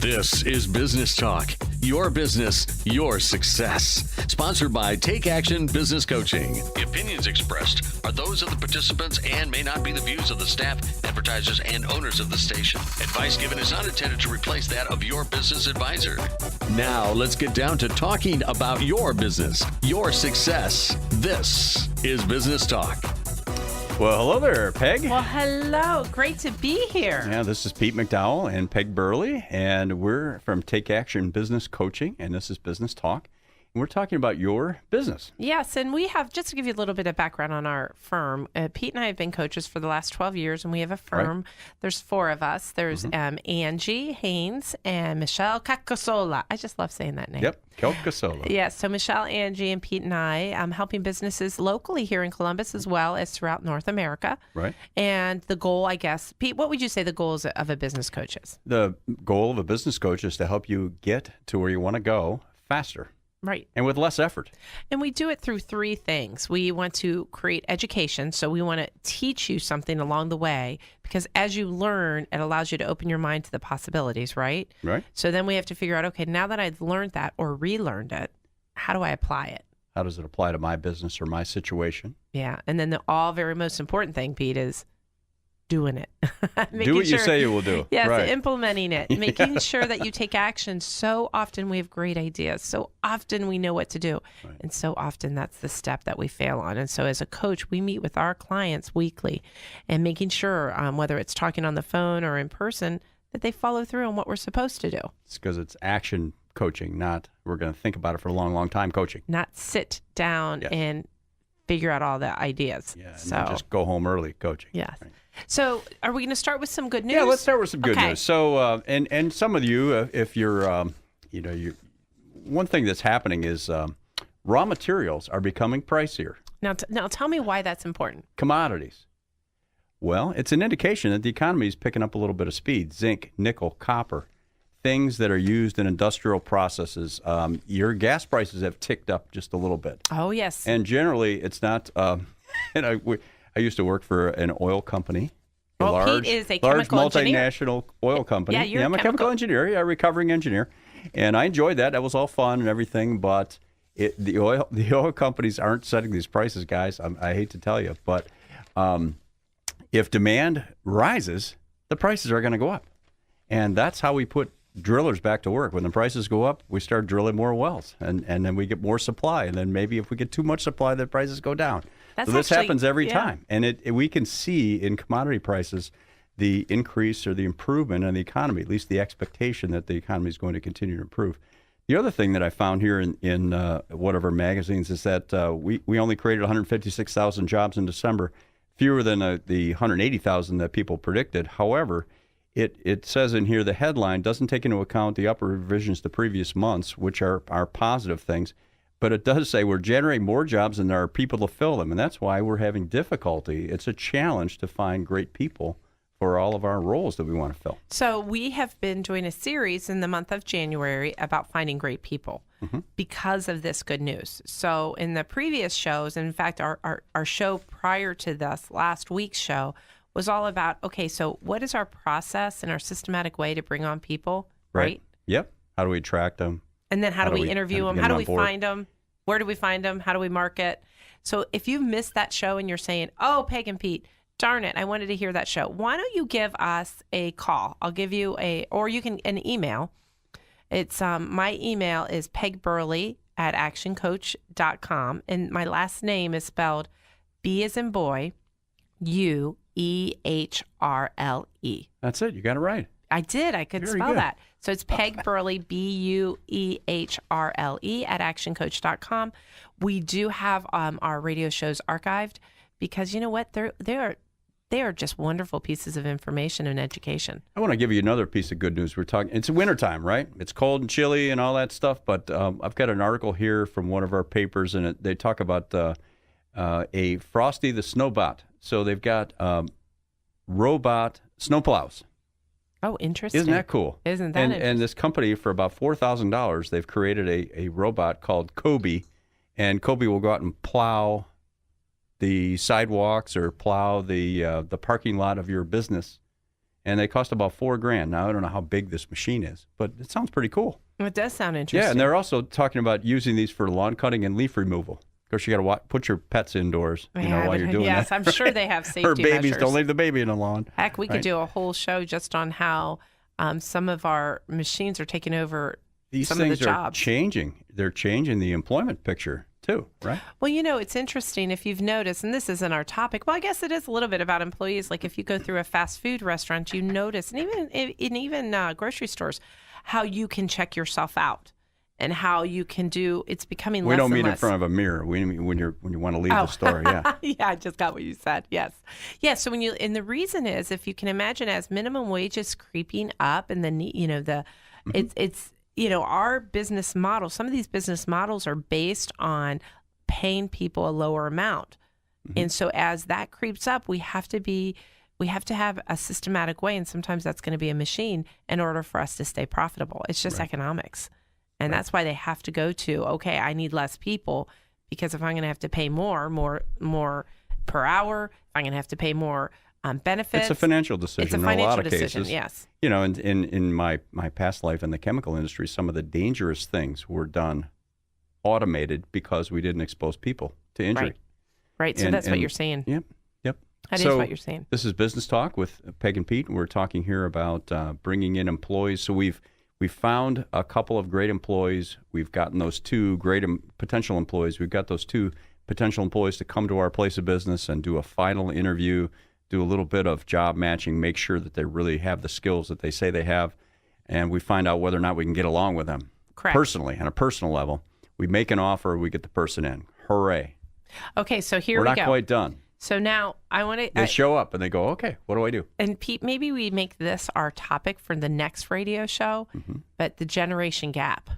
This is Business Talk, your business, your success. Sponsored by Take Action Business Coaching. The opinions expressed are those of the participants and may not be the views of the staff, advertisers, and owners of the station. Advice given is not intended to replace that of your business advisor. Now, let's get down to talking about your business, your success. This is Business Talk. Well, hello there, Peg. Well, hello. Great to be here. Yeah, this is Pete McDowell and Peg Burley, and we're from Take Action Business Coaching, and this is Business Talk. And we're talking about your business. Yes, and we have, just to give you a little bit of background on our firm, Pete and I have been coaches for the last 12 years, and we have a firm. Right. There's four of us. There's Angie Haynes and Michelle Cacasola. I just love saying that name. Yep, Cacasola. Yeah, so Michelle, Angie, and Pete and I helping businesses locally here in Columbus as well as throughout North America. Right. And the goal, I guess, Pete, what would you say the goals of a business coach is? The goal of a business coach is to help you get to where you want to go faster. Right. And with less effort. And we do it through three things. We want to create education. So we want to teach you something along the way, because as you learn, it allows you to open your mind to the possibilities, right? Right. So then we have to figure out, okay, now that I've learned that or relearned it, how do I apply it? How does it apply to my business or my situation? Yeah. And then the very most important thing, Pete, is doing it. Do what you say you will do. Yes, right. Implementing it, making sure that you take action. So often we have great ideas. So often we know what to do. Right. And so often that's the step that we fail on. And so as a coach, we meet with our clients weekly and making sure, whether it's talking on the phone or in person, that they follow through on what we're supposed to do. It's because it's action coaching, not we're going to think about it for a long, long time coaching. Not sit down and figure out all the ideas. Yeah, so and just go home early coaching. Yes. Right. So are we going to start with some good news? Yeah, let's start with some good news. So, and some of you, if you're, one thing that's happening is raw materials are becoming pricier. Now tell me why that's important. Commodities. Well, it's an indication that the economy is picking up a little bit of speed. Zinc, nickel, copper, things that are used in industrial processes. Your gas prices have ticked up just a little bit. Oh, yes. And generally, it's not, I used to work for an oil company. Pete is a chemical multinational oil company. Yeah, I'm a chemical engineer, a recovering engineer. And I enjoyed that. That was all fun and everything. But the oil companies aren't setting these prices, guys. I hate to tell you. But if demand rises, the prices are going to go up. And that's how we put drillers back to work. When the prices go up, we start drilling more wells. And then we get more supply. And then maybe if we get too much supply, the prices go down. So this happens every time. And we can see in commodity prices the increase or the improvement in the economy, at least the expectation that the economy is going to continue to improve. The other thing that I found here in one of our magazines is that we only created 156,000 jobs in December, fewer than the 180,000 that people predicted. However, it says in here the headline doesn't take into account the upward revisions to previous months, which are positive things. But it does say we're generating more jobs than there are people to fill them, and that's why we're having difficulty. It's a challenge to find great people for all of our roles that we want to fill. So we have been doing a series in the month of January about finding great people because of this good news. So in the previous shows, in fact, our show prior to this, last week's show, was all about, okay, so what is our process and our systematic way to bring on people, right? Yep. How do we attract them? And then how do we interview them? How do we find them? Where do we find them? How do we market? So if you've missed that show and you're saying, oh, Peg and Pete, darn it, I wanted to hear that show. Why don't you give us a call? I'll give you or you can an email. It's my email is pegburley@actioncoach.com. And my last name is spelled B as in boy, U-E-H-R-L-E. That's it. You got it right. I did. I could spell that. So it's Peg Burley, B-U-E-H-R-L-E @actioncoach.com. We do have our radio shows archived because you know what? They are just wonderful pieces of information and education. I want to give you another piece of good news. It's wintertime, right? It's cold and chilly and all that stuff, but I've got an article here from one of our papers, and they talk about a Frosty the Snowbot. So they've got robot snowplows. Oh, interesting. Isn't that cool? Isn't that interesting? And this company, for about $4,000, they've created a robot called Kobe, and Kobe will go out and plow the sidewalks or plow the parking lot of your business. and they cost about $4,000. Now I don't know how big this machine is, but it sounds pretty cool. It does sound interesting. Yeah, and they're also talking about using these for lawn cutting and leaf removal. Of course, you got to put your pets indoors, while you're doing that. Yes, I'm sure they have safety Or babies, measures. don't leave the baby in the lawn. Heck, we could do a whole show just on how some of our machines are taking over These some of the things are jobs. changing. They're changing the employment picture too, right? Well, it's interesting if you've noticed, and this isn't our topic. Well, I guess it is a little bit about employees. Like if you go through a fast food restaurant, you notice, and even grocery stores, how you can check yourself out. And how you can do, it's becoming less We don't and mean less. in front of a mirror. We mean when you want to leave the store. Yeah. Yeah, I just got what you said. Yes. Yeah. So and the reason is, if you can imagine, as minimum wage is creeping up, and it's our business model. Some of these business models are based on paying people a lower amount, and so as that creeps up, we have to have a systematic way, and sometimes that's going to be a machine in order for us to stay profitable. It's just economics. And that's why they have to go to, okay, I need less people, because if I'm going to have to pay more per hour, if I'm going to have to pay more benefits. It's a financial decision. It's a financial in a lot of decision, cases. yes. In my past life in the chemical industry, some of the dangerous things were done automated because we didn't expose people to injury. Right. So that's what you're saying. Yep. That is what you're saying. This is Business Talk with Peg and Pete, and we're talking here about bringing in employees. So we've found a couple of great employees. We've gotten those two great potential employees. We've got those two potential employees to come to our place of business and do a final interview, do a little bit of job matching, make sure that they really have the skills that they say they have, and we find out whether or not we can get along with them. Correct. Personally, on a personal level. We make an offer, we get the person in. Hooray. Okay, so here we We're go. not quite done. So now I want to... They show up and they go, okay, what do I do? And Pete, maybe we make this our topic for the next radio show, but the generation gap.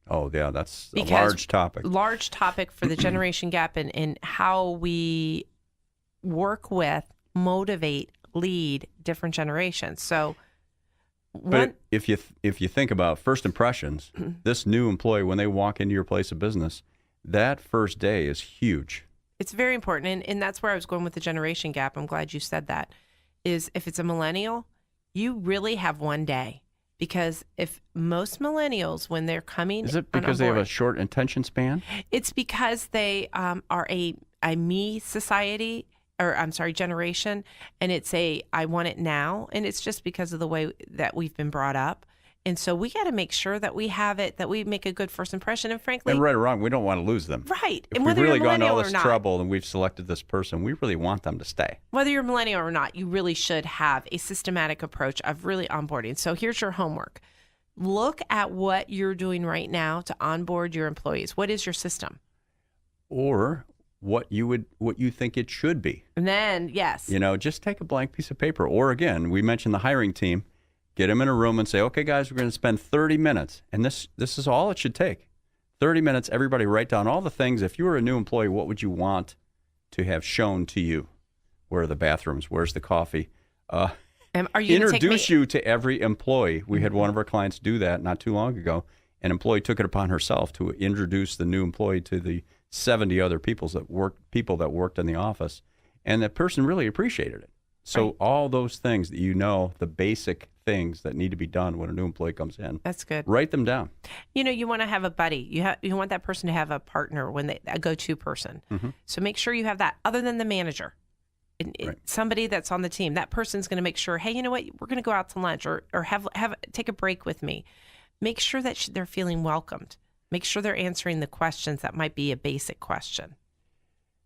Oh, yeah, that's a large topic. Large topic for the generation gap, and how we work with, motivate, lead different generations. So, but if you think about first impressions, this new employee, when they walk into your place of business, that first day is huge. It's very important, and that's where I was going with the generation gap. I'm glad you said that. Is if it's a millennial, you really have one day, because if most millennials, when they're coming, is it because they have a short attention span? It's because they are a me society, or I'm sorry, generation, and it's I want it now, and it's just because of the way that we've been brought up. And so we got to make sure that we have it, that we make a good first impression. And frankly, and right or wrong, we don't want to lose them. Right. If and we've whether really you're a gone to all millennial this or not, trouble and we've selected this person, we really want them to stay. Whether you're a millennial or not, you really should have a systematic approach of really onboarding. So here's your homework. Look at what you're doing right now to onboard your employees. What is your system? Or what you think it should be. And then, yes. Just take a blank piece of paper. Or again, we mentioned the hiring team. Get them in a room and say, okay, guys, we're going to spend 30 minutes. And this is all it should take. 30 minutes, everybody write down all the things. If you were a new employee, what would you want to have shown to you? Where are the bathrooms? Where's the coffee? Are you introduce you to every employee. We had one of our clients do that not too long ago. An employee took it upon herself to introduce the new employee to the 70 other people that worked in the office. And that person really appreciated it. So Right. all those things that the basic things that need to be done when a new employee comes in. That's good. Write them down. You want to have a buddy. You want that person to have a partner, a go-to person. So make sure you have that, other than the manager. Right. Somebody that's on the team. That person's going to make sure, hey, you know what? We're going to go out to lunch or take a break with me. Make sure that they're feeling welcomed. Make sure they're answering the questions that might be a basic question.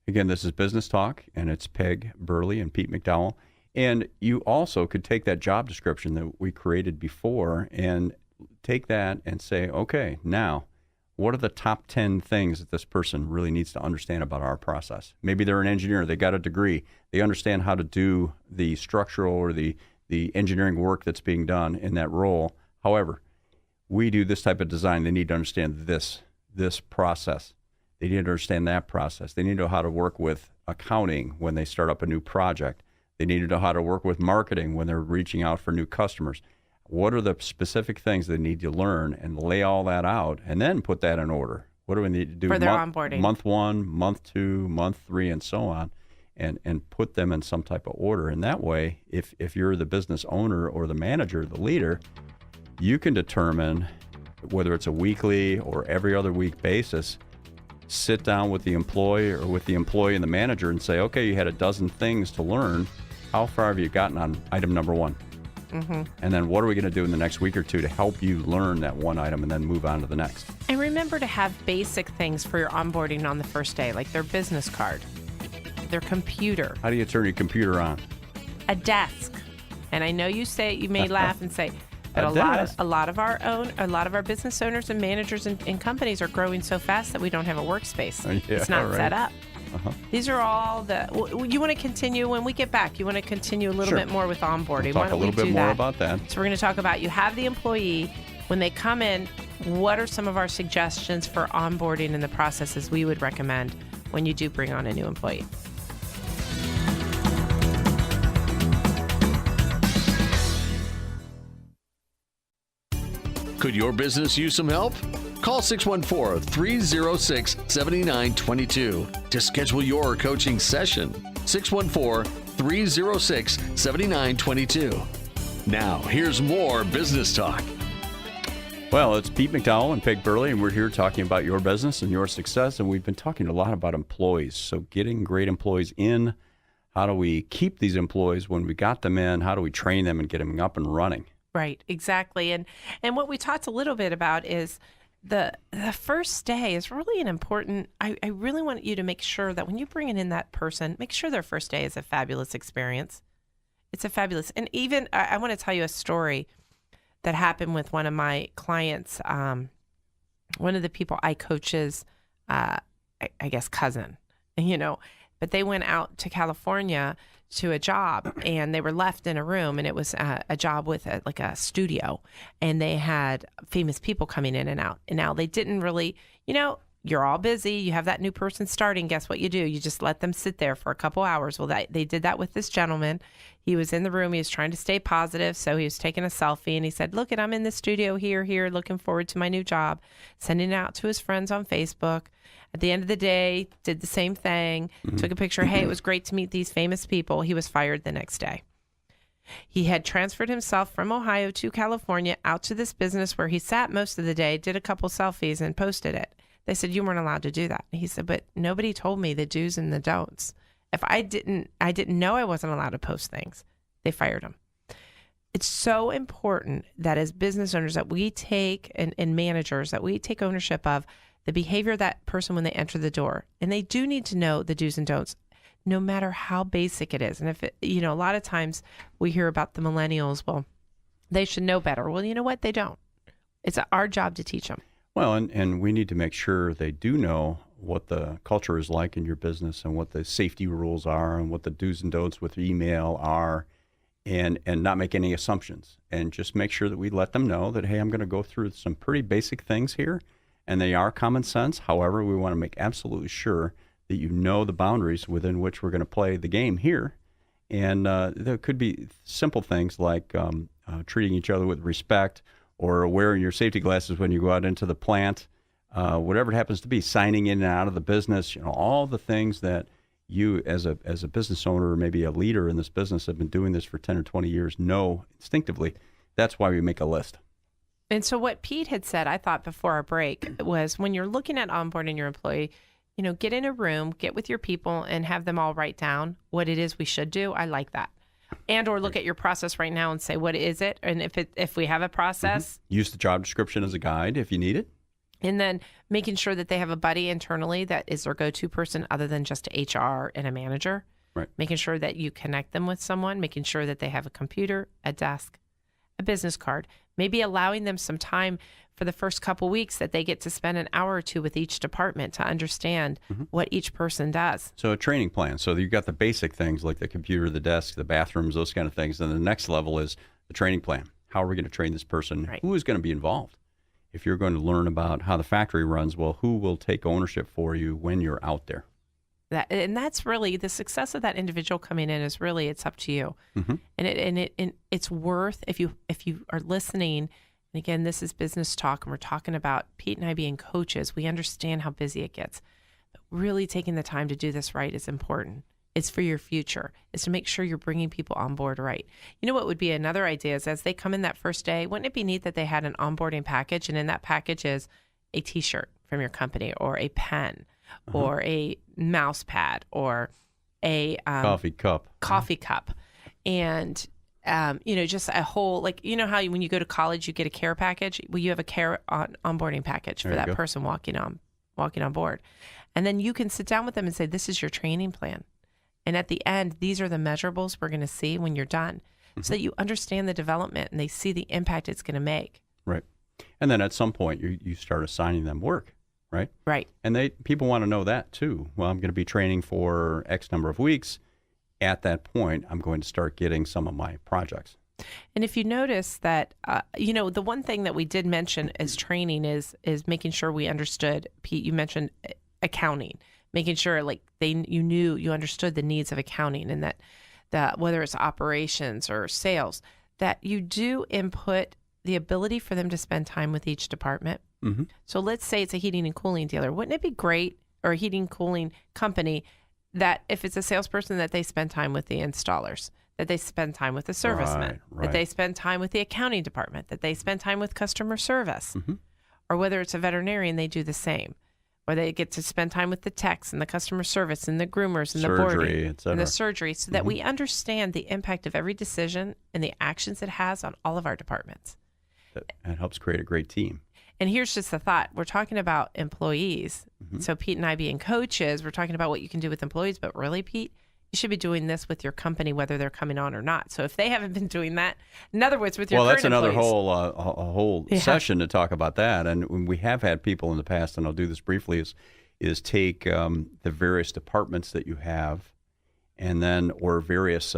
Again, this is Business Talk, and it's Peg Burley and Pete McDowell. And you also could take that job description that we created before and take that and say, okay, now, what are the top 10 things that this person really needs to understand about our process? Maybe they're an engineer. They got a degree. They understand how to do the structural or the engineering work that's being done in that role. However, we do this type of design. They need to understand this process. They need to understand that process. They need to know how to work with accounting when they start up a new project. They need to know how to work with marketing when they're reaching out for new customers. What are the specific things they need to learn, and lay all that out and then put that in order? What do we need to do for their onboarding? Month 1, month 2, month 3, and so on. and put them in some type of order. And that way, if you're the business owner or the manager, the leader, you can determine whether it's a weekly or every other week basis, sit down with the employee or with the employee and the manager and say, okay, you had a dozen things to learn. How far have you gotten on item number one? And then what are we going to do in the next week or two to help you learn that one item and then move on to the next? And remember to have basic things for your onboarding on the first day, like their business card, their computer, How do you turn your computer on? a desk. And I know you may laugh and say, but A desk? a lot of our business owners and managers and companies are growing so fast that we don't have a workspace. Yeah, it's not right. set up. These are all you want to continue when we get back. You want to continue a little Sure. bit more with onboarding. We'll Why talk a don't we little bit do more that? about that. So we're going to talk about you have the employee. When they come in, what are some of our suggestions for onboarding and the processes we would recommend when you do bring on a new employee? Could your business use some help? Call 614-306-7922 to schedule your coaching session. 614-306-7922. Now, here's more business talk. Well, it's Pete McDowell and Peg Burley, and we're here talking about your business and your success. And we've been talking a lot about employees. So getting great employees in, how do we keep these employees when we got them in? How do we train them and get them up and running? Right, exactly. And what we talked a little bit about is the first day is really an important, I really want you to make sure that when you're bringing in that person, make sure their first day is a fabulous experience. It's a fabulous, and even I want to tell you a story that happened with one of my clients, one of the people I coach's, I guess, cousin, but they went out to California to a job and they were left in a room, and it was a job with like a studio, and they had famous people coming in and out. And now they didn't really, you're all busy. You have that new person starting. Guess what you do? You just let them sit there for a couple hours. Well, they did that with this gentleman. He was in the room. He was trying to stay positive. So he was taking a selfie and he said, look, I'm in the studio here, looking forward to my new job, sending it out to his friends on Facebook. At the end of the day, did the same thing, took a picture. Hey, it was great to meet these famous people. He was fired the next day. He had transferred himself from Ohio to California out to this business where he sat most of the day, did a couple selfies and posted it. They said, you weren't allowed to do that. He said, but nobody told me the do's and the don'ts. If I didn't know I wasn't allowed to post things. They fired him. It's so important that as business owners that we take and managers that we take ownership of the behavior of that person when they enter the door. And they do need to know the do's and don'ts, no matter how basic it is. And if it, a lot of times we hear about the millennials, well, they should know better. Well, you know what? They don't. It's our job to teach them. Well, and we need to make sure they do know what the culture is like in your business and what the safety rules are and what the do's and don'ts with email are, and not make any assumptions. And just make sure that we let them know that, hey, I'm going to go through some pretty basic things here, and they are common sense. However, we want to make absolutely sure that you know the boundaries within which we're going to play the game here. And there could be simple things like treating each other with respect, or wearing your safety glasses when you go out into the plant, whatever it happens to be, signing in and out of the business, all the things that you as a business owner or maybe a leader in this business have been doing this for 10 or 20 years know instinctively. That's why we make a list. And so what Pete had said, I thought before our break, was when you're looking at onboarding your employee, get in a room, get with your people and have them all write down what it is we should do. I like that. And or look at your process right now and say, what is it? And if we have a process. Use the job description as a guide if you need it. And then making sure that they have a buddy internally that is their go-to person other than just HR and a manager. Right. Making sure that you connect them with someone, making sure that they have a computer, a desk, a business card, maybe allowing them some time for the first couple weeks that they get to spend an hour or two with each department to understand what each person does. So a training plan. So you've got the basic things like the computer, the desk, the bathrooms, those kind of things. And the next level is the training plan. How are we going to train this person? Right. Who is going to be involved? If you're going to learn about how the factory runs, well, who will take ownership for you when you're out there? And that's really the success of that individual coming in is really, it's up to you. And it's worth, if you are listening, and again, this is business talk and we're talking about Pete and I being coaches, we understand how busy it gets, but really taking the time to do this right is important. It's for your future. It's to make sure you're bringing people on board right. You know what would be another idea is as they come in that first day, wouldn't it be neat that they had an onboarding package, and in that package is a T-shirt from your company or a pen or a mouse pad or a coffee cup. And, just a whole, like, you know how when you go to college, you get a care package? Well, you have a care onboarding package for that person walking on board. And then you can sit down with them and say, this is your training plan. And at the end, these are the measurables we're going to see when you're done, so that you understand the development and they see the impact it's going to make. Right. And then at some point, you start assigning them work, right? Right. And people want to know that too. Well, I'm going to be training for X number of weeks. At that point, I'm going to start getting some of my projects. And if you notice that, the one thing that we did mention as training is making sure we understood, Pete, you mentioned accounting, making sure like you understood the needs of accounting, and that whether it's operations or sales, that you do input the ability for them to spend time with each department. Mm-hmm. So let's say it's a heating and cooling dealer. Wouldn't it be great, or a heating and cooling company, that if it's a salesperson, that they spend time with the installers, that they spend time with the servicemen, that they spend time with the accounting department, that they spend time with customer service, or whether it's a veterinarian, they do the same, or they get to spend time with the techs and the customer service and the groomers and the boarding and the surgery, so that we understand the impact of every decision and the actions it has on all of our departments. That helps create a great team. And here's just the thought. We're talking about employees. So Pete and I being coaches, we're talking about what you can do with employees, but really, Pete, you should be doing this with your company, whether they're coming on or not. So if they haven't been doing that, in other words, with your current that's another employees, whole session to talk about that. And we have had people in the past, and I'll do this briefly, is take the various departments that you have, and then or various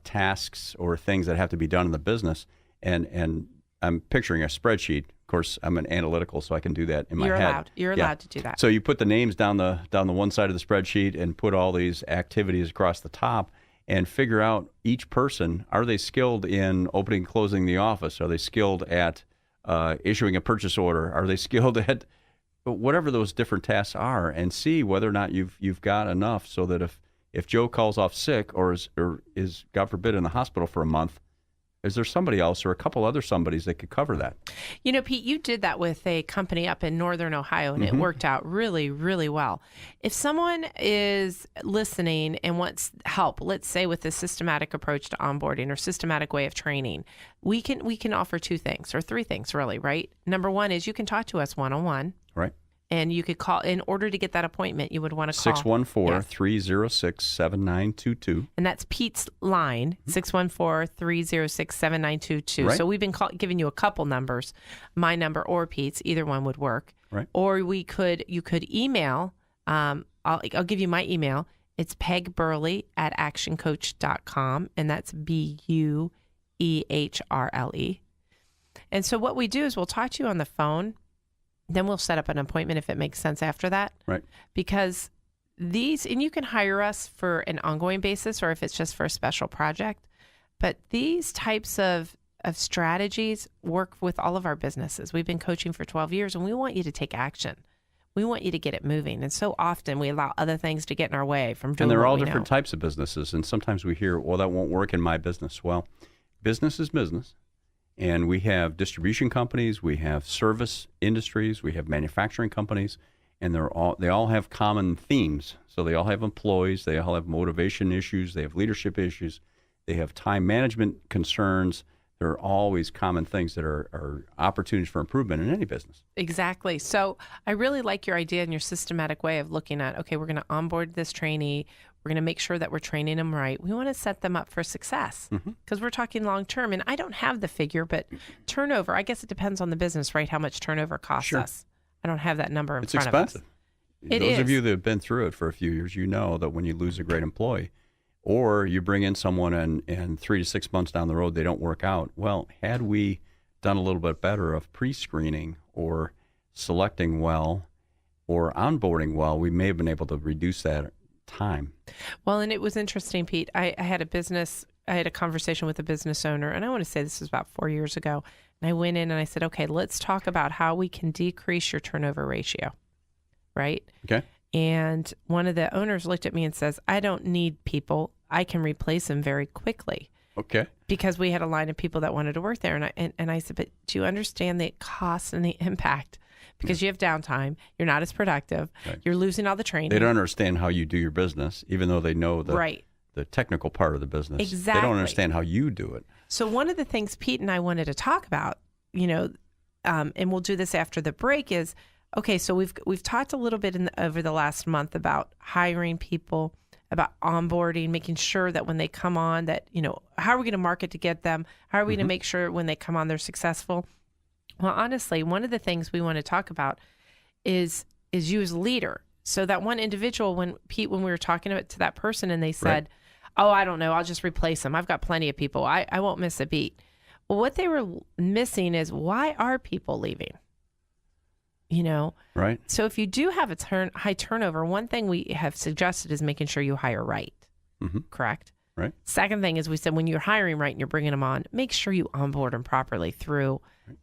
tasks or things that have to be done in the business, and I'm picturing a spreadsheet. Of course, I'm an analytical, so I can do that in my head. You're allowed to do that. So you put the names down the one side of the spreadsheet and put all these activities across the top, and figure out each person. Are they skilled in opening and closing the office? Are they skilled at issuing a purchase order? Are they skilled at whatever those different tasks are? And see whether or not you've got enough, so that if Joe calls off sick or is God forbid in the hospital for a month, is there somebody else or a couple other somebodies that could cover that? You know, Pete, you did that with a company up in Northern Ohio, and it worked out really, really well. If someone is listening and wants help, let's say with a systematic approach to onboarding or systematic way of training, we can offer two things or three things, really, right? Number one is you can talk to us one-on-one. Right. And you could call, in order to get that appointment, you would want to call 614-306-7922. And that's Pete's line, 614-306-7922. Right. So we've been giving you a couple numbers, my number or Pete's, either one would work. Right. Or you could email, I'll give you my email. It's pegburley@actioncoach.com, and that's BUEHRLE. And so what we do is we'll talk to you on the phone. Then we'll set up an appointment if it makes sense after that. Right. Because and you can hire us for an ongoing basis or if it's just for a special project. But these types of strategies work with all of our businesses. We've been coaching for 12 years, and we want you to take action. We want you to get it moving. And so often we allow other things to get in our way from doing what we know. And there are all different types of businesses. And sometimes we hear, well, that won't work in my business. Well, business is business. And we have distribution companies, we have service industries, we have manufacturing companies, and they all have common themes. So they all have employees, they all have motivation issues, they have leadership issues, they have time management concerns. There are always common things that are opportunities for improvement in any business. Exactly. So I really like your idea and your systematic way of looking at, okay, we're going to onboard this trainee. We're going to make sure that we're training them right. We want to set them up for success because we're talking long term. And I don't have the figure, but turnover, I guess it depends on the business, right? How much turnover costs us. I don't have that number in front of us. It's expensive. Those of you that have been through it for a few years, you know that when you lose a great employee or you bring in someone and 3 to 6 months down the road, they don't work out. Well, had we done a little bit better of pre-screening or selecting well or onboarding well, we may have been able to reduce that time. Well, and it was interesting, Pete. I had a conversation with a business owner, and I want to say this was about 4 years ago. And I went in and I said, okay, let's talk about how we can decrease your turnover ratio. Right? Okay. And one of the owners looked at me and says, I don't need people. I can replace them very quickly. Okay. Because we had a line of people that wanted to work there. And I said, but do you understand the cost and the impact? Because you have downtime. You're not as productive. Right. You're losing all the training. They don't understand how you do your business, even though they know right. the technical part of the business. Exactly. They don't understand how you do it. So one of the things Pete and I wanted to talk about, and we'll do this after the break, is, okay, so we've talked a little bit over the last month about hiring people, about onboarding, making sure that when they come on that, how are we going to market to get them? How are we going to make sure when they come on they're successful? Well, honestly, one of the things we want to talk about is you as a leader. So that one individual, when we were talking to that person and they said, right. Oh, I don't know, I'll just replace them. I've got plenty of people. I won't miss a beat. Well, what they were missing is, why are people leaving? Right. So if you do have a high turnover, one thing we have suggested is making sure you hire right. Correct? Right. Second thing is, we said when you're hiring right and you're bringing them on, make sure you onboard them properly through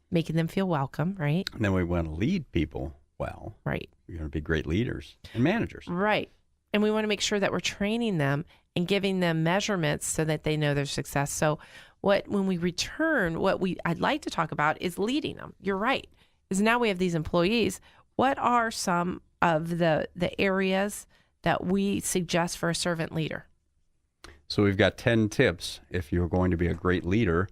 making them feel welcome, right? And then we want to lead people well. Right. We're going to be great leaders and managers. Right. And we want to make sure that we're training them and giving them measurements so that they know their success. So when we return, I'd like to talk about is leading them. You're right. Is now we have these employees. What are some of the areas that we suggest for a servant leader? So we've got 10 tips if you're going to be a great leader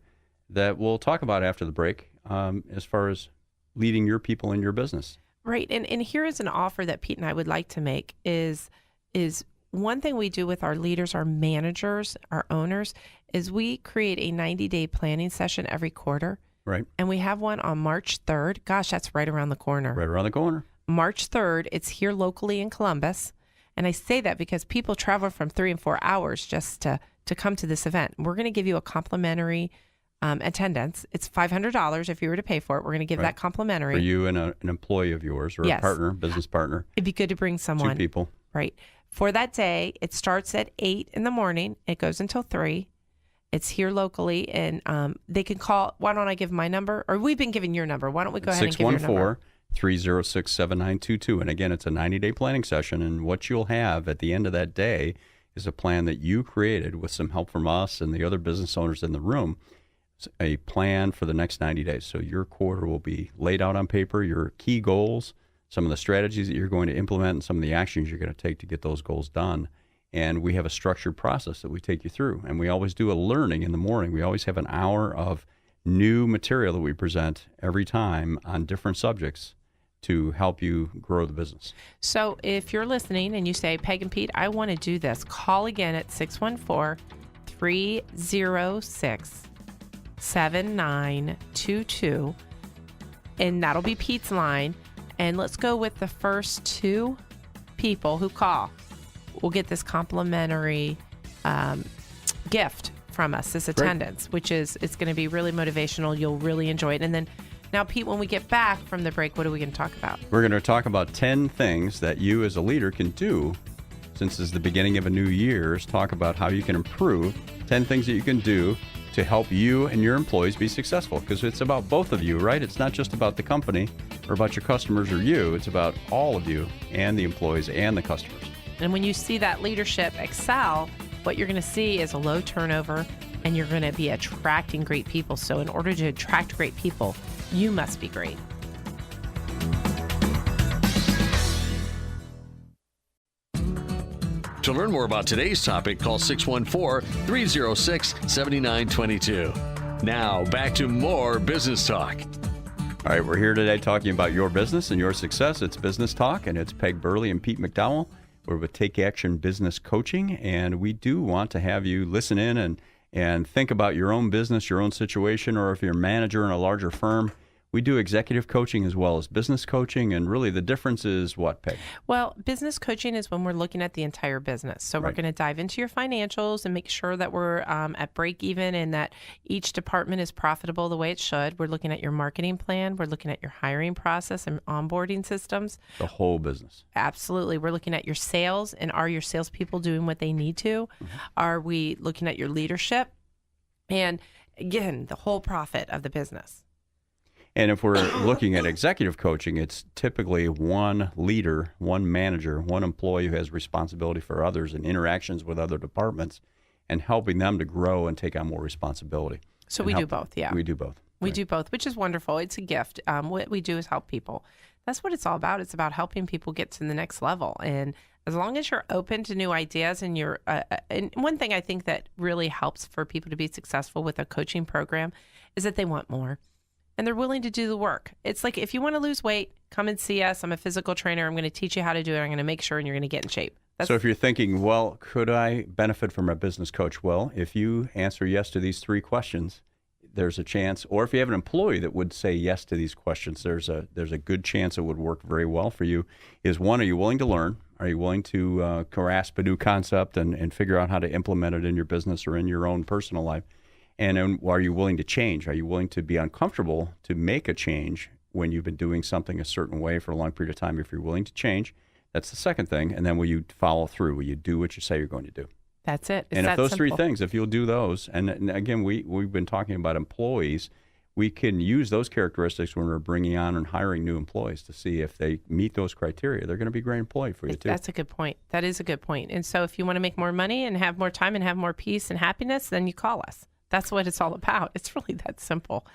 that we'll talk about after the break as far as leading your people in your business. Right. And here is an offer that Pete and I would like to make is one thing we do with our leaders, our managers, our owners, is we create a 90-day planning session every quarter. Right. And we have one on March 3rd. Gosh, that's right around the corner. Right around the corner. March 3rd. It's here locally in Columbus. And I say that because people travel from 3 and 4 hours just to come to this event. We're going to give you a complimentary attendance. It's $500 if you were to pay for it. We're going to give that complimentary. For you and an employee of yours or a partner, business partner. It'd be good to bring someone. 2 people. Right. For that day, it starts at 8 in the morning. It goes until 3. It's here locally, and they can call. Why don't I give my number? Or we've been giving your number. Why don't we go ahead and give your number? 614-306-7922. And again, it's a 90-day planning session. And what you'll have at the end of that day is a plan that you created with some help from us and the other business owners in the room, a plan for the next 90 days. So your quarter will be laid out on paper, your key goals, some of the strategies that you're going to implement, and some of the actions you're going to take to get those goals done. And we have a structured process that we take you through. And we always do a learning in the morning. We always have an hour of new material that we present every time on different subjects to help you grow the business. So if you're listening and you say, Peg and Pete, I want to do this, call again at 614-306-7922. And that'll be Pete's line. And let's go with the first 2 people who call. We'll get this complimentary gift from us, this attendance, which is, it's going to be really motivational. You'll really enjoy it. And then now, Pete, when we get back from the break, what are we going to talk about? We're going to talk about 10 things that you as a leader can do since it's the beginning of a new year. Talk about how you can improve, 10 things that you can do to help you and your employees be successful, because it's about both of you, right? It's not just about the company or about your customers or you. It's about all of you and the employees and the customers. And when you see that leadership excel, what you're going to see is a low turnover, and you're going to be attracting great people. So in order to attract great people, you must be great. To learn more about today's topic, call 614-306-7922. Now, back to more Business Talk. All right, we're here today talking about your business and your success. It's Business Talk, and it's Peg Burley and Pete McDowell. We're with Take Action Business Coaching, and we do want to have you listen in and think about your own business, your own situation, or if you're a manager in a larger firm. We do executive coaching as well as business coaching, and really the difference is what, Peg? Well, business coaching is when we're looking at the entire business. So we're going to dive into your financials and make sure that we're at break even and that each department is profitable the way it should. We're looking at your marketing plan. We're looking at your hiring process and onboarding systems. The whole business. Absolutely. We're looking at your sales, and are your salespeople doing what they need to? Are we looking at your leadership? And again, the whole profit of the business. And if we're looking at executive coaching, it's typically one leader, one manager, one employee who has responsibility for others and interactions with other departments and helping them to grow and take on more responsibility. So we do both, yeah. We do both. We do both, which is wonderful. It's a gift. What we do is help people. That's what it's all about. It's about helping people get to the next level. And as long as you're open to new ideas and you're, and one thing I think that really helps for people to be successful with a coaching program is that they want more and they're willing to do the work. It's like, if you want to lose weight, come and see us. I'm a physical trainer. I'm going to teach you how to do it. I'm going to make sure and you're going to get in shape. So if you're thinking, well, could I benefit from a business coach? Well, if you answer yes to these 3 questions, there's a chance, or if you have an employee that would say yes to these questions, there's a good chance it would work very well for you. Is one, are you willing to learn? Are you willing to grasp a new concept and figure out how to implement it in your business or in your own personal life? And are you willing to change? Are you willing to be uncomfortable to make a change when you've been doing something a certain way for a long period of time? If you're willing to change, that's the second thing. And then will you follow through? Will you do what you say you're going to do? That's it. And if those 3 things, if you'll do those, and again, we've been talking about employees, we can use those characteristics when we're bringing on and hiring new employees to see if they meet those criteria. They're going to be a great employee for you too. That's a good point. That is a good point. And so if you want to make more money and have more time and have more peace and happiness, then you call us. That's what it's all about. It's really that simple.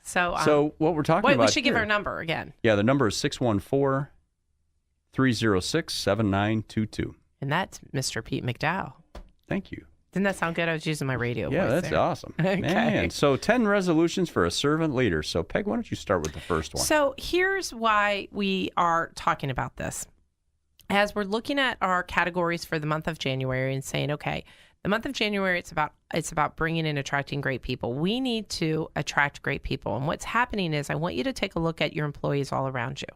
So what we're talking about we should here, give our number again. Yeah, the number is 614-306-7922. And that's Mr. Pete McDowell. Thank you. Didn't that sound good? I was using my radio Yeah, voice that's there. awesome. Okay. Man, so 10 resolutions for a servant leader. So, Peg, why don't you start with the first one? So here's why we are talking about this. As we're looking at our categories for the month of January and saying, okay, the month of January, it's about bringing and attracting great people. We need to attract great people. And what's happening is I want you to take a look at your employees all around you.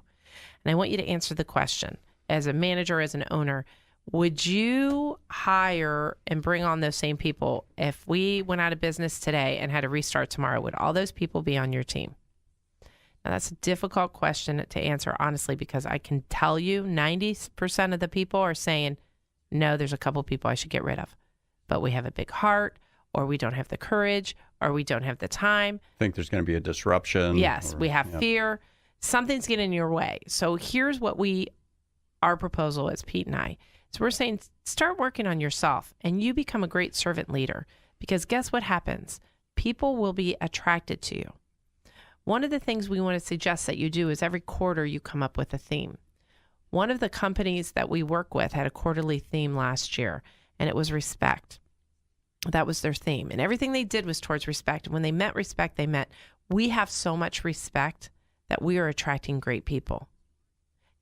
And I want you to answer the question, as a manager, as an owner, would you hire and bring on those same people if we went out of business today and had to restart tomorrow? Would all those people be on your team? Now, that's a difficult question to answer, honestly, because I can tell you 90% of the people are saying, no, there's a couple people I should get rid of. But we have a big heart, or we don't have the courage, or we don't have the time. Think there's going to be a disruption. Yes, we have fear. Something's getting in your way. So here's what our proposal is, Pete and I. So we're saying, start working on yourself and you become a great servant leader, because guess what happens? People will be attracted to you. One of the things we want to suggest that you do is every quarter you come up with a theme. One of the companies that we work with had a quarterly theme last year, and it was respect. That was their theme. And everything they did was towards respect. And when they meant respect, they meant we have so much respect that we are attracting great people.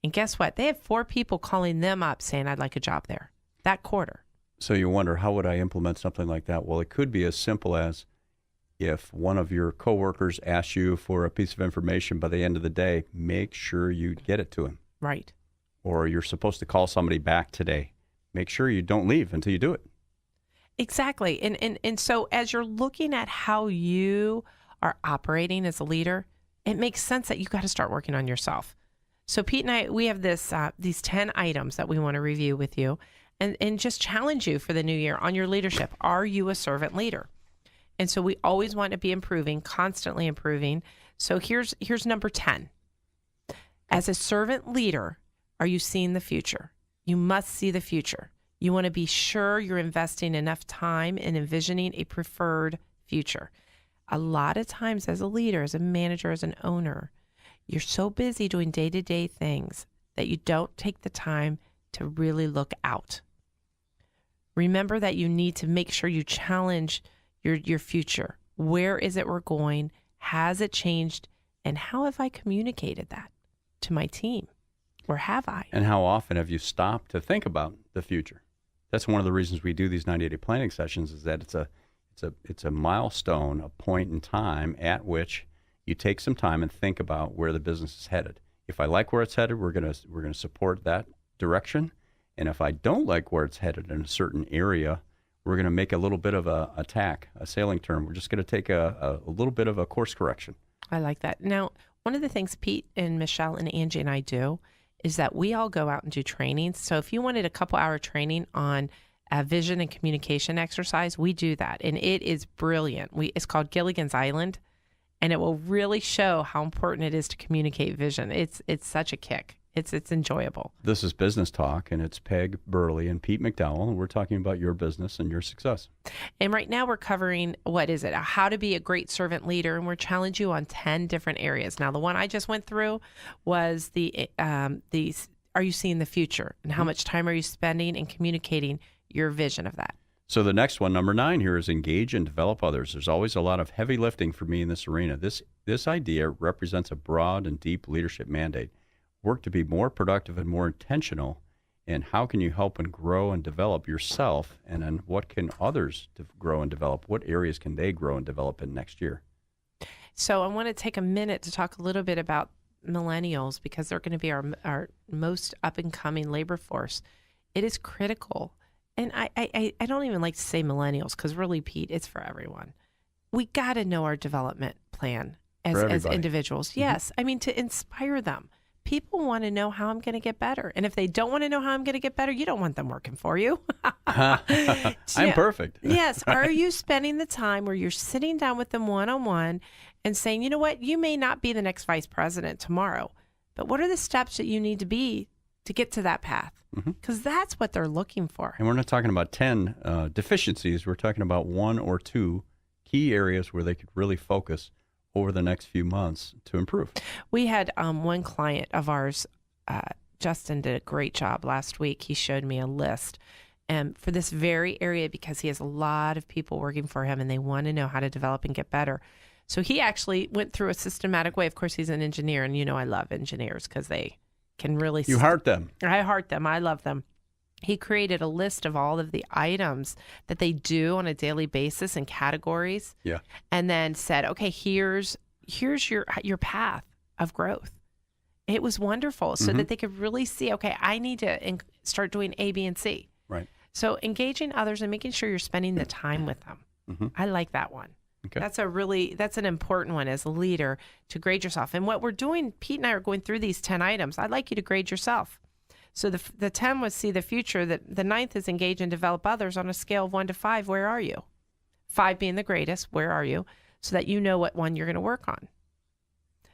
And guess what? They had 4 people calling them up saying, I'd like a job there that quarter. So you wonder, how would I implement something like that? Well, it could be as simple as if one of your coworkers asks you for a piece of information by the end of the day, make sure you get it to him. Right. Or you're supposed to call somebody back today. Make sure you don't leave until you do it. Exactly. And so as you're looking at how you are operating as a leader, it makes sense that you got to start working on yourself. So Pete and I, we have these 10 items that we want to review with you and just challenge you for the new year on your leadership. Are you a servant leader? And so we always want to be improving, constantly improving. So here's number 10. As a servant leader, are you seeing the future? You must see the future. You want to be sure you're investing enough time in envisioning a preferred future. A lot of times as a leader, as a manager, as an owner, you're so busy doing day-to-day things that you don't take the time to really look out. Remember that you need to make sure you challenge your future. Where is it we're going? Has it changed? And how have I communicated that to my team? Or have I? And how often have you stopped to think about the future? That's one of the reasons we do these 90-day planning sessions, is that it's a milestone, a point in time at which you take some time and think about where the business is headed. If I like where it's headed, we're gonna support that direction. And if I don't like where it's headed in a certain area, we're gonna make a little bit of a tack, a sailing term. We're just gonna take a little bit of a course correction. I like that. Now, one of the things Pete and Michelle and Angie and I do is that we all go out and do trainings. So if you wanted a couple-hour training on a vision and communication exercise, we do that. And it is brilliant. It's called Gilligan's Island. and it will really show how important it is to communicate vision. It's such a kick. It's enjoyable. This is Business Talk, and it's Peg Burley and Pete McDowell, and we're talking about your business and your success. And right now we're covering, how to be a great servant leader, and we're challenging you on 10 different areas. Now, the one I just went through was are you seeing the future, and how much time are you spending in communicating your vision of that? So the next one, number 9 here, is engage and develop others. There's always a lot of heavy lifting for me in this arena. This idea represents a broad and deep leadership mandate. Work to be more productive and more intentional. And how can you help and grow and develop yourself? And then what can others grow and develop? What areas can they grow and develop in next year? So I want to take a minute to talk a little bit about millennials, because they're going to be our most up and coming labor force. It is critical. And I don't even like to say millennials, because really, Pete, it's for everyone. We got to know our development plan as individuals. Yes. I mean, to inspire them. People want to know how I'm going to get better. And if they don't want to know how I'm going to get better, you don't want them working for you. I'm perfect. Yes. Are you spending the time where you're sitting down with them one-on-one and saying, you know what, you may not be the next vice president tomorrow, but what are the steps that you need to be to get to that path? Because that's what they're looking for. And we're not talking about 10 deficiencies. We're talking about 1 or 2 key areas where they could really focus over the next few months to improve. We had one client of ours, Justin, did a great job last week. He showed me a list for this very area, because he has a lot of people working for him and they want to know how to develop and get better. So he actually went through a systematic way. Of course, he's an engineer, and I love engineers because they can really... You heart them. I heart them. I love them. He created a list of all of the items that they do on a daily basis in categories. Yeah. And then said, okay, here's your path of growth. It was wonderful, so that they could really see, okay, I need to start doing A, B, and C. Right. So engaging others and making sure you're spending the time with them. I like that one. Okay. That's an important one as a leader, to grade yourself. And what we're doing, Pete and I are going through these 10 items. I'd like you to grade yourself. So the 10 was see the future. The 9th is engage and develop others on a scale of 1 to 5. Where are you? 5 being the greatest. Where are you? So that you know what one you're going to work on.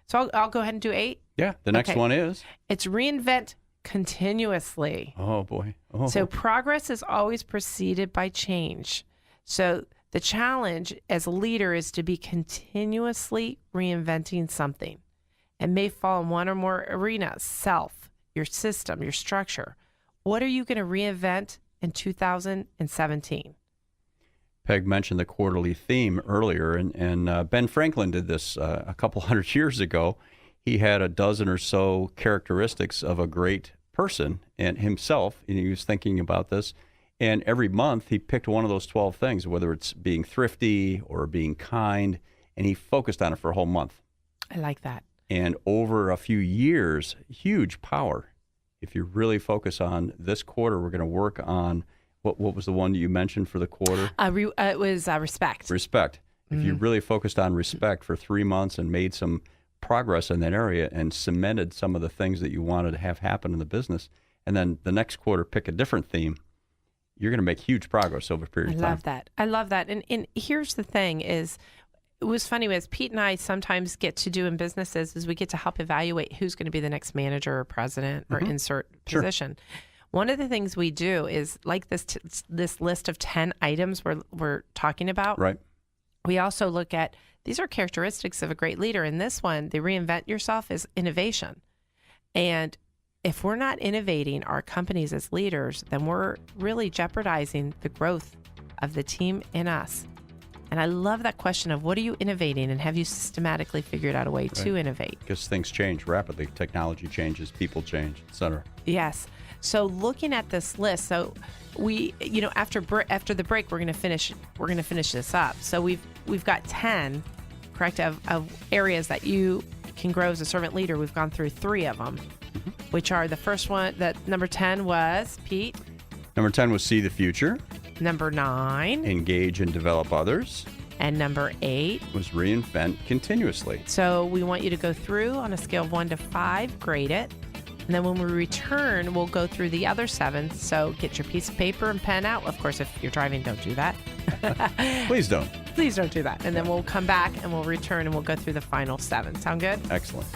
So I'll go ahead and do 8. Yeah. The next one is? It's reinvent continuously. Oh, boy. Oh. So progress is always preceded by change. So the challenge as a leader is to be continuously reinventing something. It may fall in one or more arenas: self, your system, your structure. What are you going to reinvent in 2017? Peg mentioned the quarterly theme earlier, and Ben Franklin did this a couple hundred years ago. He had a dozen or so characteristics of a great person and himself, and he was thinking about this. And every month he picked one of those 12 things, whether it's being thrifty or being kind, and he focused on it for a whole month. I like that. And over a few years, huge power. If you really focus on this quarter, we're going to work on, what was the one you mentioned for the quarter? It was respect. Respect. If you really focused on respect for 3 months and made some progress in that area and cemented some of the things that you wanted to have happen in the business, and then the next quarter pick a different theme, you're going to make huge progress over a period of time. I love that. And here's the thing is, it was funny, as Pete and I sometimes get to do in businesses, is we get to help evaluate who's going to be the next manager or president or insert position. One of the things we do is, like this list of 10 items we're talking about. Right. We also look at, these are characteristics of a great leader. And this one, the reinvent yourself, is innovation. And if we're not innovating our companies as leaders, then we're really jeopardizing the growth of the team and us. And I love that question of, what are you innovating, and have you systematically figured out a way to innovate? Because things change rapidly. Technology changes, people change, et cetera. Yes. So looking at this list, so we, after the break, we're going to finish this up. So we've got 10, correct, of areas that you can grow as a servant leader. We've gone through 3 of them, which are, the first one, that number 10 was, Pete? Number 10 was see the future. Number 9. Engage and develop others. And number 8 was reinvent continuously. So we want you to go through on a scale of 1 to 5, grade it. And then when we return, we'll go through the other 7. So get your piece of paper and pen out. Of course, if you're driving, don't do that. Please don't. Please don't do that. And then we'll come back and we'll return and we'll go through the final 7. Sound good? Excellent.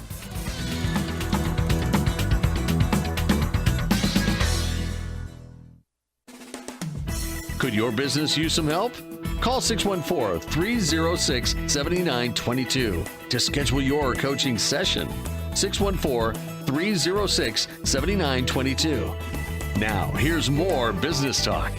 Could your business use some help? Call 614-306-7922 to schedule your coaching session. 614-306-7922. Now, here's more business talk.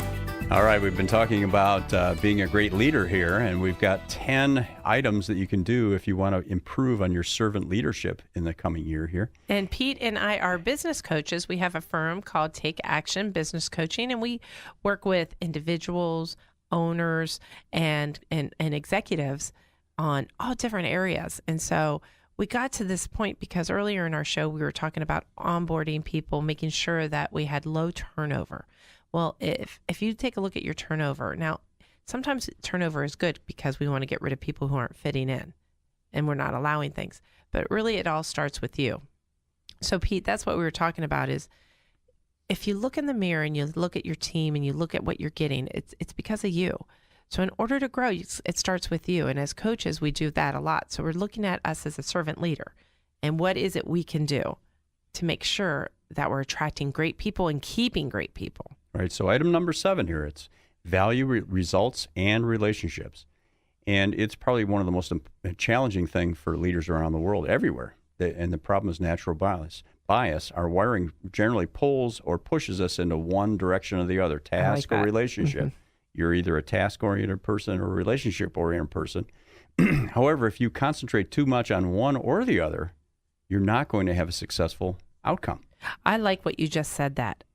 All right, we've been talking about being a great leader here, and we've got 10 items that you can do if you want to improve on your servant leadership in the coming year here. And Pete and I are business coaches. We have a firm called Take Action Business Coaching, and we work with individuals, owners, and executives on all different areas. And so we got to this point because earlier in our show, we were talking about onboarding people, making sure that we had low turnover. Well, if you take a look at your turnover, now, sometimes turnover is good because we want to get rid of people who aren't fitting in and we're not allowing things. But really, it all starts with you. So, Pete, that's what we were talking about is if you look in the mirror and you look at your team and you look at what you're getting, it's because of you. So in order to grow, it starts with you. And as coaches, we do that a lot. So we're looking at us as a servant leader. And what is it we can do to make sure that we're attracting great people and keeping great people? Right. So item number 7 here, it's value results and relationships. And it's probably one of the most challenging things for leaders around the world, everywhere. And the problem is natural bias. Our wiring generally pulls or pushes us into one direction or the other, task or relationship. Mm-hmm. You're either a task-oriented person or a relationship-oriented person. However, if you concentrate too much on one or the other, you're not going to have a successful outcome. I like what you just said that.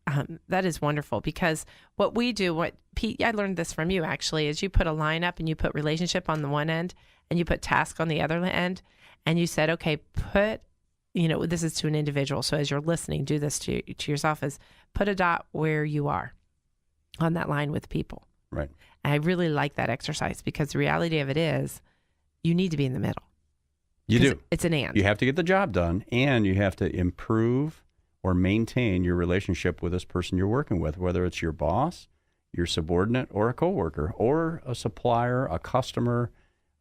That is wonderful because what we do, Pete, I learned this from you actually, is you put a line up and you put relationship on the one end and you put task on the other end. And you said, okay, this is to an individual. So as you're listening, do this to yourself is put a dot where you are on that line with people. Right. And I really like that exercise because the reality of it is you need to be in the middle. You do. It's an and. You have to get the job done and you have to improve or maintain your relationship with this person you're working with, whether it's your boss, your subordinate, or a coworker, or a supplier, a customer,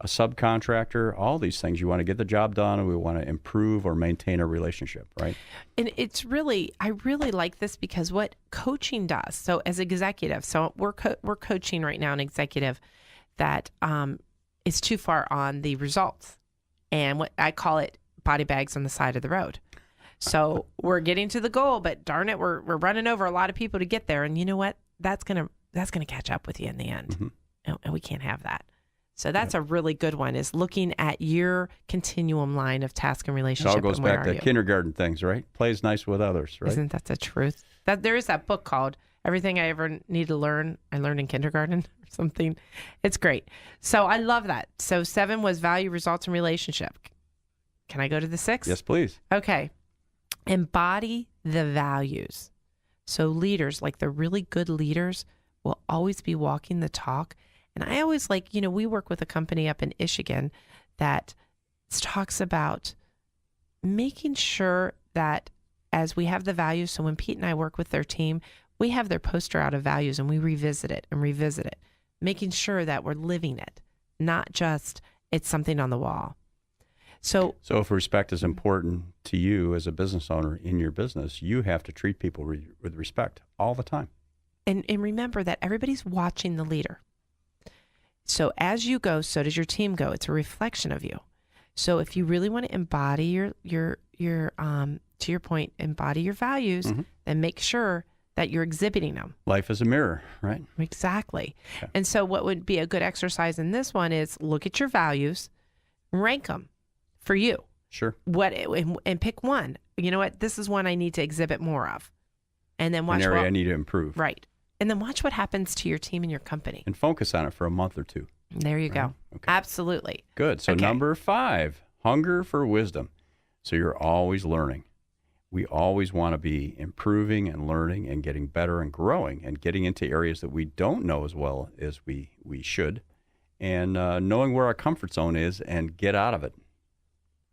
a subcontractor, all these things. You want to get the job done and we want to improve or maintain a relationship, right? And I really like this because what coaching does, so as executive, so we're coaching right now an executive that is too far on the results. And what I call it body bags on the side of the road. So we're getting to the goal, but darn it, we're running over a lot of people to get there. And you know what? That's gonna catch up with you in the end. Mm-hmm. And we can't have that. So that's a really good one, is looking at your continuum line of task and relationship. It all goes back to kindergarten things, right? Plays nice with others, right? Isn't that the truth? There is that book called Everything I Ever Need to Learn, I Learned in Kindergarten or something. It's great. So I love that. So 7 was value, results, and relationship. Can I go to the 6? Yes, please. Okay. Embody the values. So leaders, like the really good leaders, will always be walking the talk. And I always we work with a company up in Michigan that talks about making sure that as we have the values, so when Pete and I work with their team, we have their poster out of values and we revisit it, making sure that we're living it, not just it's something on the wall. So if respect is important to you as a business owner in your business, you have to treat people with respect all the time. And remember that everybody's watching the leader. So as you go, so does your team go. It's a reflection of you. So if you really want to embody your to your point, embody your values, mm-hmm. then make sure that you're exhibiting them. Life is a mirror, right? Exactly. Okay. And so what would be a good exercise in this one is look at your values, rank them for you. Sure. And pick one. You know what? This is one I need to exhibit more of. And then watch an area I need to improve. Right. And then watch what happens to your team and your company. And focus on it for a month or two. There you go. Okay. Absolutely. Good. So number 5, hunger for wisdom. So you're always learning. We always want to be improving and learning and getting better and growing and getting into areas that we don't know as well as we should, and knowing where our comfort zone is and get out of it.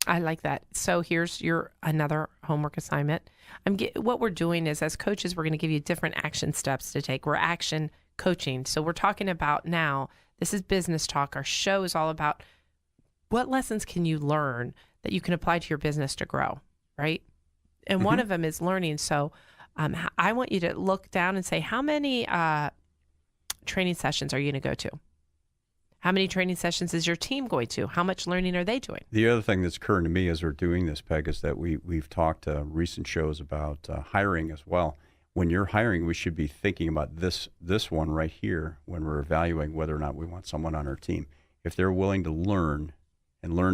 I like that. So here's your another homework assignment. What we're doing is, as coaches, we're going to give you different action steps to take. We're action coaching. So we're talking about now This is Business Talk. Our show is all about what lessons can you learn that you can apply to your business to grow, right? And one of them is learning. So I want you to look down and say, how many training sessions are you going to go to? How many training sessions is your team going to? How much learning are they doing? The other thing that's occurring to me as we're doing this, Peg, is that we've talked recent shows about hiring as well. When you're hiring, we should be thinking about this one right here when we're evaluating whether or not we want someone on our team. If they're willing to learn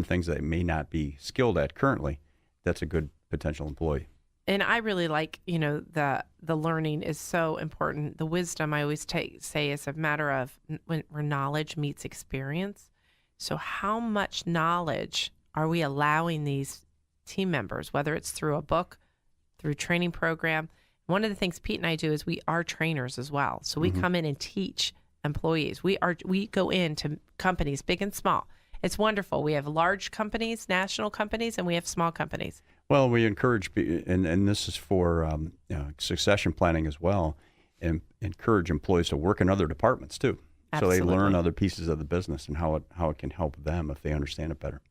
things that they may not be skilled at currently, that's a good potential employee. And I really like, the learning is so important. The wisdom I always say is a matter of where knowledge meets experience. So how much knowledge are we allowing these team members, whether it's through a book, through training program? One of the things Pete and I do is we are trainers as well. So we come in and teach employees. We go into companies, big and small. It's wonderful. We have large companies, national companies, and we have small companies. Well, we encourage, and this is for succession planning as well, and encourage employees to work in other departments too. Absolutely. So they learn other pieces of the business and how it can help them if they understand it better.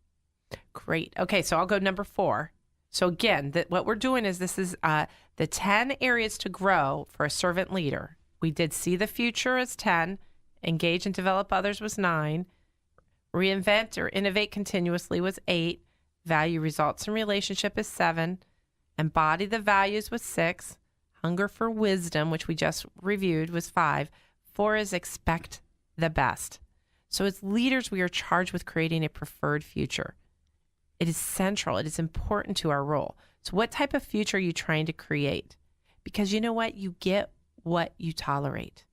Great. Okay, so I'll go number 4. So again, what we're doing is this is the 10 areas to grow for a servant leader. We did see the future as 10, engage and develop others was 9, reinvent or innovate continuously was 8, value results in relationship is 7, embody the values was 6, hunger for wisdom, which we just reviewed, was 5, 4 is expect the best. So as leaders, we are charged with creating a preferred future. It is central. It is important to our role. So what type of future are you trying to create? Because you know what? You get what you tolerate.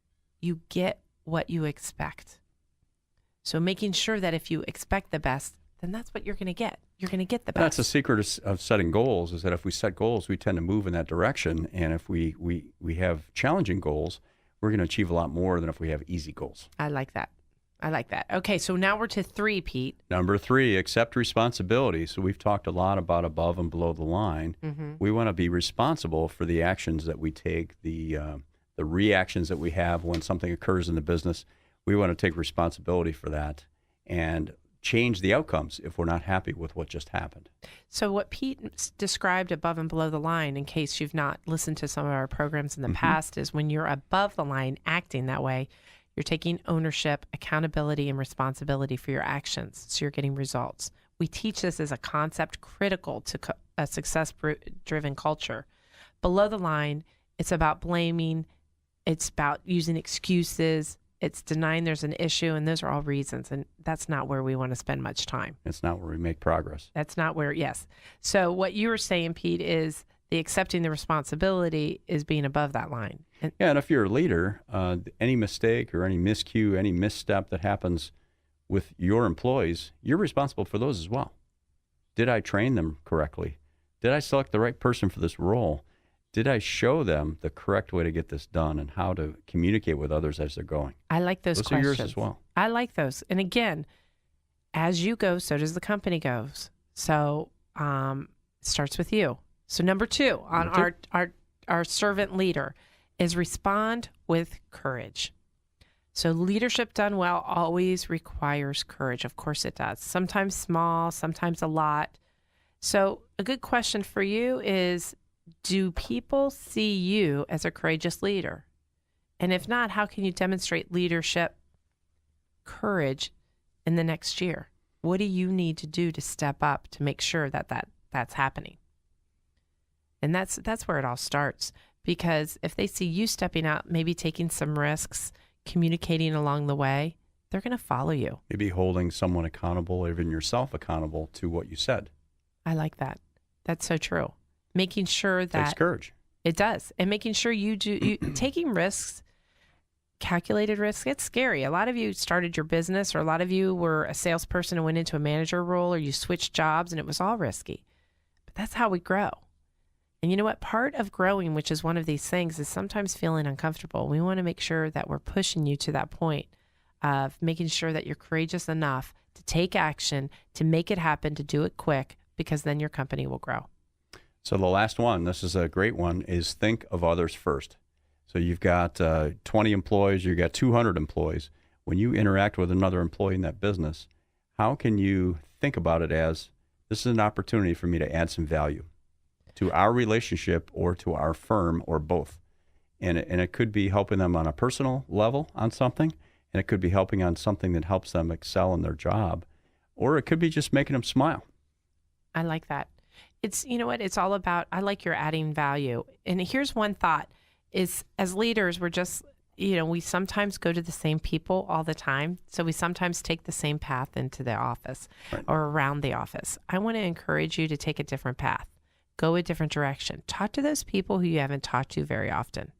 You get what you expect. So making sure that if you expect the best, then that's what you're going to get. You're going to get the best. That's the secret of setting goals, is that if we set goals, we tend to move in that direction. And if we have challenging goals, we're going to achieve a lot more than if we have easy goals. I like that. Okay, so now we're to 3, Pete. Number 3, accept responsibility. So we've talked a lot about above and below the line. We want to be responsible for the actions that we take, the reactions that we have when something occurs in the business. We want to take responsibility for that and change the outcomes if we're not happy with what just happened. So what Pete described above and below the line, in case you've not listened to some of our programs in the past, is when you're above the line acting that way, you're taking ownership, accountability, and responsibility for your actions, so you're getting results. We teach this as a concept critical to a success-driven culture. Below the line, it's about blaming, it's about using excuses, it's denying there's an issue, and those are all reasons, and that's not where we want to spend much time. It's not where we make progress. That's not where, yes. So what you were saying, Pete, is the accepting the responsibility is being above that line. And if you're a leader, any mistake or any miscue, any misstep that happens with your employees, you're responsible for those as well. Did I train them correctly? Did I select the right person for this role? Did I show them the correct way to get this done and how to communicate with others as they're going? I like those questions. Those are yours as well. I like those. And again, as you go, so does the company goes. So it starts with you. So number 2 on our servant leader is respond with courage. So leadership done well always requires courage. Of course it does. Sometimes small, sometimes a lot. So a good question for you is, do people see you as a courageous leader? And if not, how can you demonstrate leadership courage in the next year? What do you need to do to step up to make sure that's happening? And that's where it all starts. Because if they see you stepping out, maybe taking some risks, communicating along the way, they're going to follow you. Maybe holding someone accountable, or even yourself accountable to what you said. I like that. That's so true. Making sure that... It takes courage. It does. And making sure you taking risks, calculated risks, it's scary. A lot of you started your business, or a lot of you were a salesperson and went into a manager role, or you switched jobs, and it was all risky. But that's how we grow. And you know what? Part of growing, which is one of these things, is sometimes feeling uncomfortable. We want to make sure that we're pushing you to that point of making sure that you're courageous enough to take action, to make it happen, to do it quick, because then your company will grow. So the last one, this is a great one, is think of others first. So you've got 20 employees, you've got 200 employees. when you interact with another employee in that business, how can you think about it as this is an opportunity for me to add some value to our relationship or to our firm or both? And it could be helping them on a personal level on something, and it could be helping on something that helps them excel in their job, or it could be just making them smile. I like that. It's, you know what, it's all about, I like your adding value. And here's one thought is, as leaders, we're just, we sometimes go to the same people all the time. So we sometimes take the same path into the office or around the office. I want to encourage you to take a different path. Go a different direction. Talk to those people who you haven't talked to very often.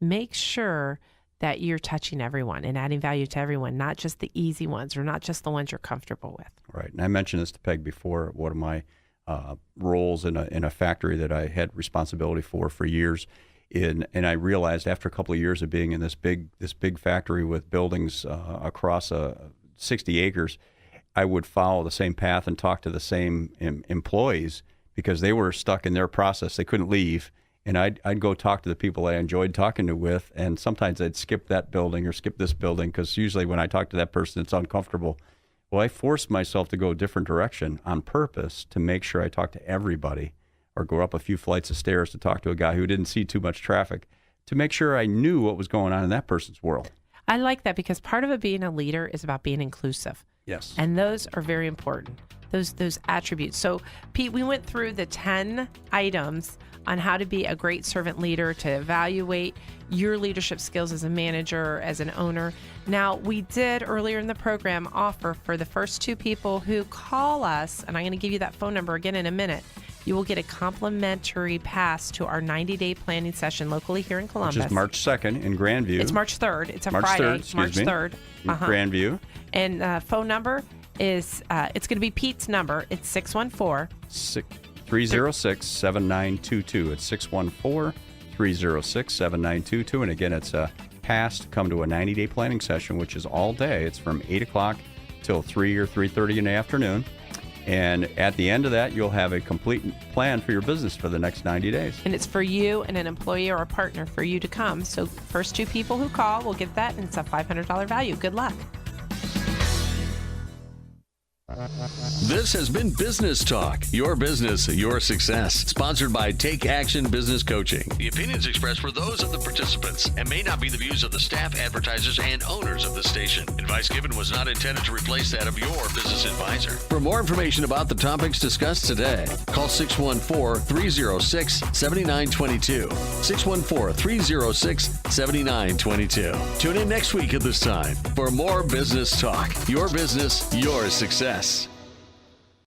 Make sure that you're touching everyone and adding value to everyone, not just the easy ones or not just the ones you're comfortable with. Right. And I mentioned this to Peg before. One of my roles in a factory that I had responsibility for years. And I realized after a couple of years of being in this big factory with buildings across 60 acres, I would follow the same path and talk to the same employees because they were stuck in their process. They couldn't leave. And I'd go talk to the people I enjoyed talking with, and sometimes I'd skip that building or skip this building because usually when I talk to that person, it's uncomfortable. Well, I forced myself to go a different direction on purpose to make sure I talk to everybody, or go up a few flights of stairs to talk to a guy who didn't see too much traffic, to make sure I knew what was going on in that person's world. I like that because part of it being a leader is about being inclusive. Yes. And those are very important, those attributes. So, Pete, we went through the 10 items on how to be a great servant leader, to evaluate your leadership skills as a manager, as an owner. Now, we did earlier in the program offer for the first 2 people who call us, and I'm going to give you that phone number again in a minute, you will get a complimentary pass to our 90-day planning session locally here in Columbus. Which is March 2nd in Grandview. It's March 3rd. It's a March Friday. 3rd, March 3rd. In Grandview. And phone number is, it's going to be Pete's number. It's 614-306-7922. It's 614-306-7922. And again, it's a pass to come to a 90-day planning session, which is all day. It's from 8 o'clock till 3 or 3:30 in the afternoon. And at the end of that, you'll have a complete plan for your business for the next 90 days. And it's for you and an employee or a partner for you to come. So first 2 people who call will get that, and it's a $500 value. Good luck. This has been Business Talk, your business, your success. Sponsored by Take Action Business Coaching. The opinions expressed were those of the participants and may not be the views of the staff, advertisers, and owners of the station. Advice given was not intended to replace that of your business advisor. For more information about the topics discussed today, call 614-306-7922. 614-306-7922. Tune in next week at this time for more Business Talk, your business, your success.